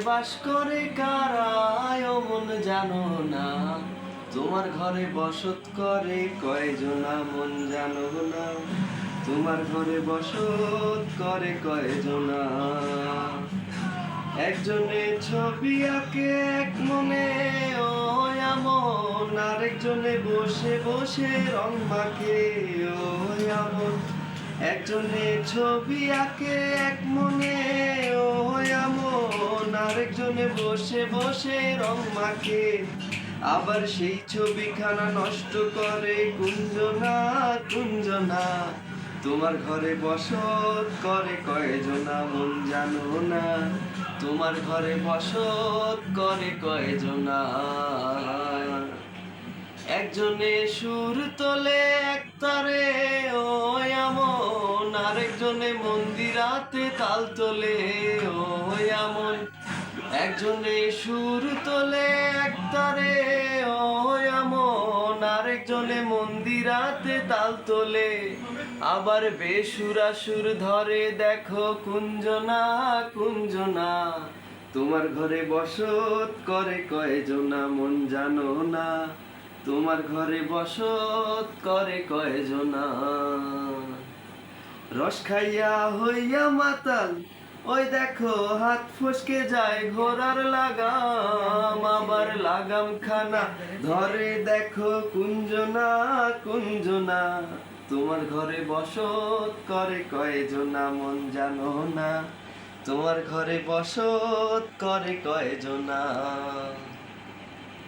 বাস করে কারায় মন জানো না, তোমার ঘরে বসত করে কয়জনা মন জানো না, তোমার ঘরে বসত করে কয়জনা। একজনে ছবি আঁকে এক মনে ও আমন, আরেকজনে বসে বসে রং মাখে ও আমন। একজনে ছবি আঁকে এক মনে ও আমন, আরেকজনে বসে বসে রং মাখে, আবার সেই ছবিখানা নষ্ট করে কুঞ্জনা কুঞ্জনা। তোমার ঘরে বসত করে কয়জনা মন জানো না, তোমার ঘরে বসত করে কয়জনা। একজনে সুর তোলে একতারে ও আমন, আরেকজনে মন্দিরাতে তাল তোলে ও আমন। একজনে সুর তোলে একতারে ও আমন, আরেকজনে মন্দিরাতে তাল তোলে, আবার বেসুরা সুর ধরে দেখো কুঞ্জনা কুঞ্জনা। তোমার ঘরে বসত করে কয়জনা মন জানো না, তোমার ঘরে বসত করে কয়জনা। রস খাইয়া হইয়া মাতাল ওই দেখো হাত ফসকে যায় ঘোড়ার লাগাম, আবার লাগাম খানা ধরে দেখো কুঞ্জনা কুঞ্জনা। তোমার ঘরে বসত করে কয়জনা মন জানো না, তোমার ঘরে বসত করে কয়জনা।